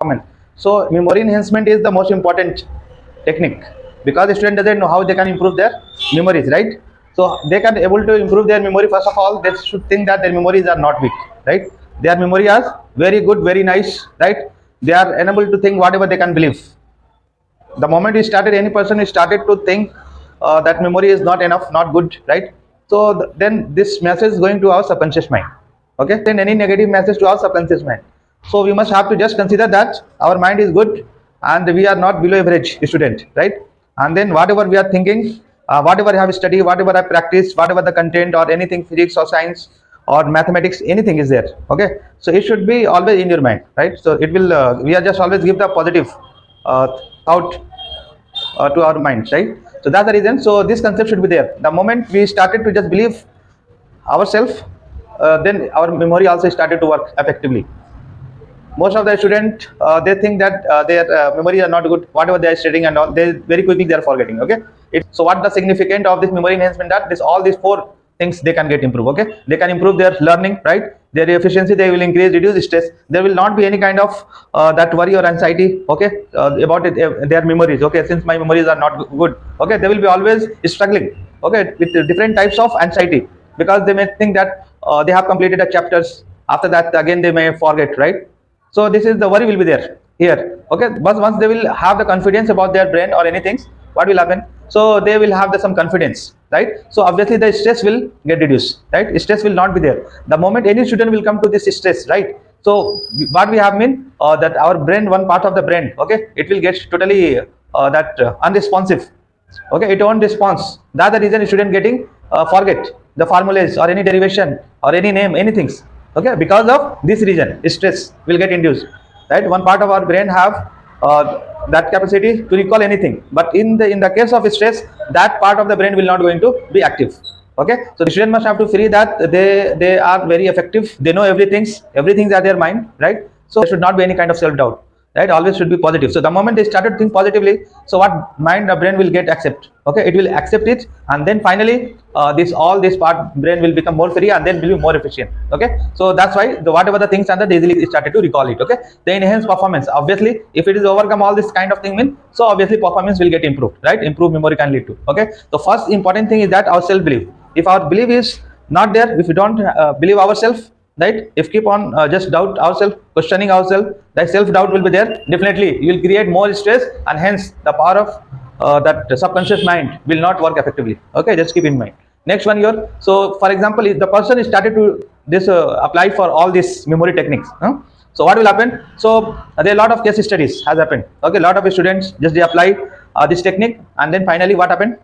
common. So memory enhancement is the most important technique, because the student doesn't know how they can improve their memories, right? So they can able to improve their memory. First of all, they should think that their memories are not weak, right? Their memory is very good, very nice, right? They are unable to think whatever they can believe. The moment we started, any person is started to think that memory is not enough, not good, right? So then this message is going to our subconscious mind. Okay, send any negative message to our subconscious mind. So we must have to just consider that our mind is good and we are not below average student, right? And then whatever we are thinking, whatever I have studied, whatever I practice, whatever the content or anything, physics or science or mathematics, anything is there. Okay, so it should be always in your mind, right? So it will we are just always give the positive thought to our minds, right? So that's the reason. So this concept should be there. The moment we started to just believe ourselves, then our memory also started to work effectively. Most of the students they think that their memory are not good, whatever they are studying and all, they very quickly they are forgetting. Okay, so what the significant of this memory enhancement, that this all these four things they can get improved. Okay, they can improve their learning, right? Their efficiency, they will increase, reduce stress. There will not be any kind of that worry or anxiety, okay, about it, their memories. Okay, since my memories are not good, okay, they will be always struggling, okay, with different types of anxiety, because they may think that they have completed a chapters, after that again they may forget, right? So this is the worry will be there here. Okay, but once they will have the confidence about their brain or anything, what will happen? So they will have some confidence, right? So obviously the stress will get reduced, right? Stress will not be there. The moment any student will come to this stress, right? So what we have mean that our brain, one part of the brain, okay, it will get totally that unresponsive. Okay, it won't response. That's the reason student getting forget the formulas or any derivation or any name, anything. Okay, because of this reason, stress will get induced, right? One part of our brain have that capacity to recall anything, but in the case of stress, that part of the brain will not going to be active. Okay, so the student must have to free that they are very effective, they know everything's at their mind, right? So there should not be any kind of self doubt, right? Always should be positive. So the moment they started to think positively, so what mind the brain will get accept. Okay, it will accept it, and then finally this all this part brain will become more free and then will be more efficient. Okay, so that's why whatever the things and they easily started to recall it. Okay, they enhance performance. Obviously if it is overcome all this kind of thing mean, so obviously performance will get improved, right? Improved memory can lead to. Okay, the first important thing is that our self belief. If our belief is not there, if we don't believe ourselves, right? If keep on just doubt ourselves, questioning ourselves, that self doubt will be there. Definitely you will create more stress, and hence the power of that subconscious mind will not work effectively. Okay, just keep in mind. Next one here. So for example, if the person is started to this apply for all these memory techniques, so what will happen? So there are a lot of case studies has happened. Okay, a lot of students just they apply this technique, and then finally what happened?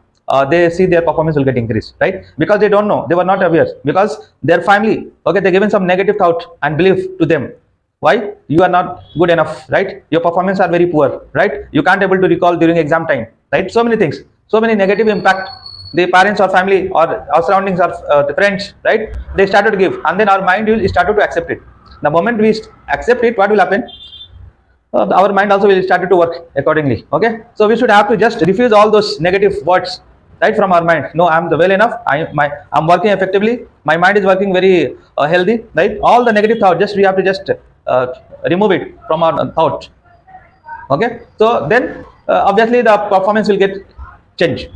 They see their performance will get increased, right? Because they don't know, they were not aware, because their family, okay, they given some negative thought and belief to them. Why? You are not good enough, right? Your performance are very poor, right? You can't able to recall during exam time, right? So many things, so many negative impact the parents or family or our surroundings or the friends, right? They started to give, and then our mind will started to accept it. The moment we accept it, what will happen? Our mind also will start to work accordingly. Okay, so we should have to just refuse all those negative words, right, from our mind. No, I'm the well enough, I'm working effectively, my mind is working very healthy, right? All the negative thought, just we have to just remove it from our thought. Okay, so then obviously the performance will get changed.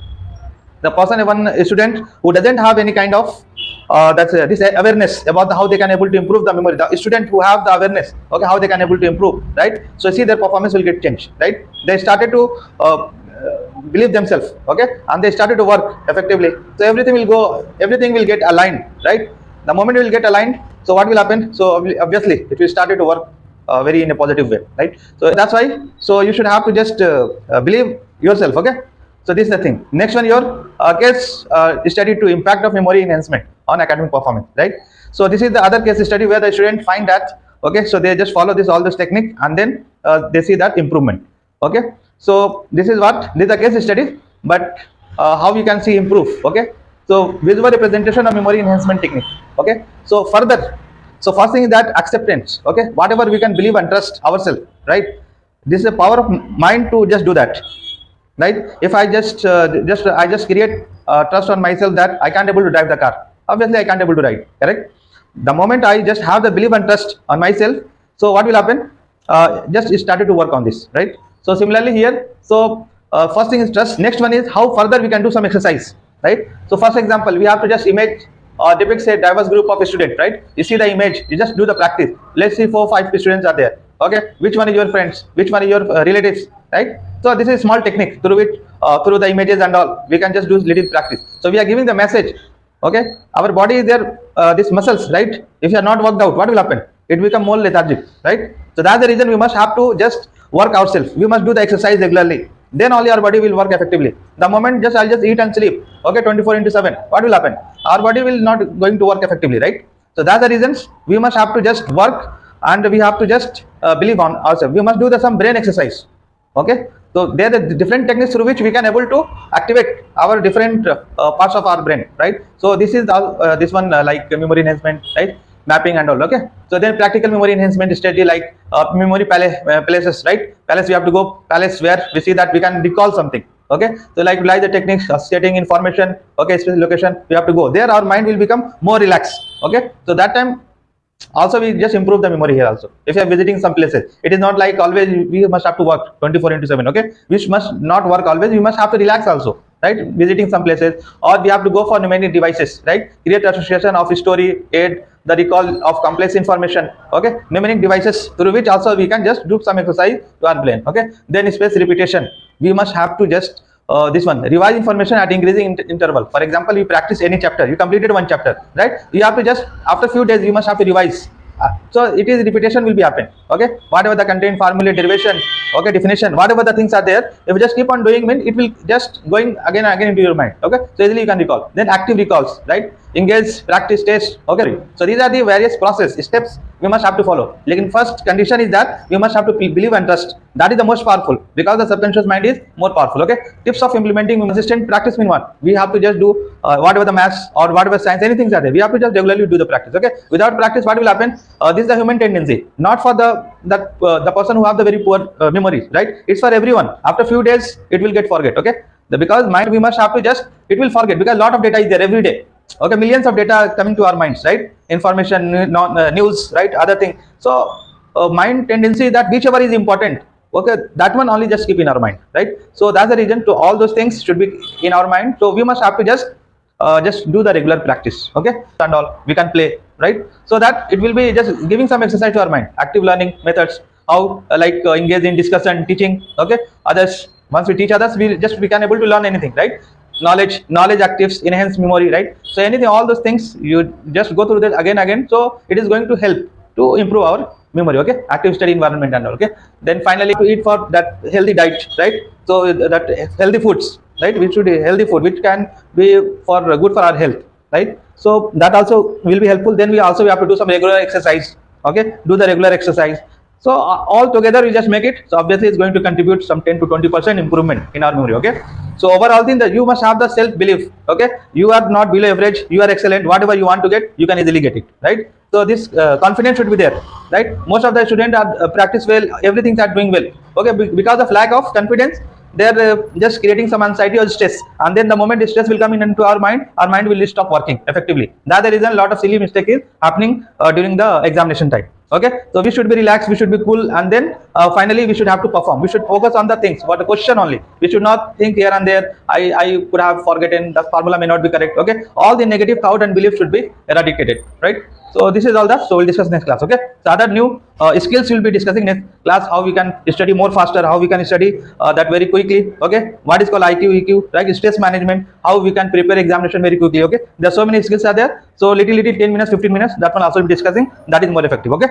The person, one student who doesn't have any kind of that's this awareness about how they can able to improve the memory, the student who have the awareness, okay, how they can able to improve, right? So see their performance will get changed, right? They started to believe themselves, okay, and they started to work effectively. So everything will get aligned, right? The moment it will get aligned, so what will happen? So obviously it will start to work very in a positive way, right? So that's why, so you should have to just believe yourself. Okay, so this is the thing. Next one, your case study to impact of memory enhancement on academic performance, right? So this is the other case study where the student find that, okay, so they just follow all this technique, and then they see that improvement. Okay, so this is a case study, but how you can see improve. Okay, so visual representation of memory enhancement technique. Okay, so further, so first thing is that acceptance. Okay, whatever we can believe and trust ourselves, right? This is the power of mind to just do that, right? If I just create trust on myself that I can't able to drive the car, obviously I can't able to ride, correct? The moment I just have the belief and trust on myself, so what will happen? just started to work on this, right? So similarly here, so first thing is trust. Next one is how further we can do some exercise, right? So first example, we have to just image or depicts a diverse group of students, right? You see the image, you just do the practice. Let's see 4 5 students are there. Okay, which one is your friends? Which one is your relatives, right? So this is small technique through which through the images and all we can just do little practice. So we are giving the message. Okay, our body is there, these muscles, right? If you are not worked out, what will happen? It become more lethargic, right? So that's the reason we must have to just work ourselves. We must do the exercise regularly. Then only our body will work effectively. The moment just I'll just eat and sleep, okay, 24/7, what will happen? Our body will not going to work effectively, right? So that's the reasons we must have to just work, and we have to just believe on ourselves. We must do some brain exercise. Okay, so there are the different techniques through which we can able to activate our different parts of our brain, right? So this is this one like memory enhancement, right? Mapping and all. Okay, so then practical memory enhancement strategy like memory palaces, right? Palace, we have to go palace where we see that we can recall something. Okay, so like the techniques setting information, okay, specific location, we have to go there. Our mind will become more relaxed. Okay, so that time also we just improve the memory here also. If you are visiting some places, it is not like always we must have to work 24/7. Okay, which must not work always. We must have to relax also, right? Visiting some places, or we have to go for mnemonic devices, right? Create association of story, aid the recall of complex information. Okay, mnemonic devices through which also we can just do some exercise to our brain. Okay, then space repetition. We must have to just this one revise information at increasing interval. For example, you practice any chapter, you completed one chapter, right? You have to just after few days you must have to revise. So it is repetition will be happen. Okay, whatever the content, formula, derivation, okay, definition, whatever the things are there, if you just keep on doing, it will just going again and again into your mind. Okay, so easily you can recall. Then active recalls, right? Engage, practice, test. Okay, so these are the various process steps we must have to follow. Like first condition is that we must have to believe and trust. That is the most powerful because the subconscious mind is more powerful. Okay, tips of implementing consistent practice mean what? We have to just do whatever the maths or whatever science, anything are there. We have to just regularly do the practice. Okay, without practice, what will happen? This is the human tendency, not for the person who have the very poor memories, right? It's for everyone. After few days, it will get forget. Okay, because mind we must have to just it will forget because a lot of data is there every day. Okay, millions of data are coming to our minds, right? Information, news, right? Other thing. So mind tendency is that whichever is important, okay, that one only just keep in our mind, right? So that's the reason to all those things should be in our mind. So we must have to just do the regular practice. Okay, and all we can play, right? So that it will be just giving some exercise to our mind. Active learning methods, how engage in discussion, teaching. Okay, others, once we teach others, we can able to learn anything, right? Knowledge actives, enhance memory, right? So anything, all those things you just go through that again. So it is going to help to improve our memory. Okay, active study environment and all. Okay, then finally to eat for that healthy diet, right? So that healthy foods, right? We should eat healthy food which can be for good for our health, right? So that also will be helpful. Then we have to do some regular exercise. Okay, do the regular exercise. So all together we just make it. So obviously it's going to contribute some 10 to 20% improvement in our memory. Okay. So overall thing that you must have the self belief. Okay. You are not below average. You are excellent. Whatever you want to get, you can easily get it. Right. So this confidence should be there. Right. Most of the students are practice well. Everything are doing well. Okay. Because of lack of confidence, they're just creating some anxiety or stress, and then the moment the stress will come into our mind will stop working effectively. That's the reason a lot of silly mistake is happening during the examination time. Okay, so we should be relaxed, we should be cool, and then finally we should have to perform. We should focus on the things what a question only. We should not think here and there, I could have forgotten, the formula may not be correct. Okay, all the negative thought and belief should be eradicated, right? So this is all that. So we'll discuss next class. Okay, so other new skills we'll be discussing next class, how we can study more faster, how we can study that very quickly. Okay, what is called IQ, EQ, right? Stress management, how we can prepare examination very quickly. Okay, there are so many skills are there. So little 10 minutes, 15 minutes, that one also will be discussing. That is more effective. Okay.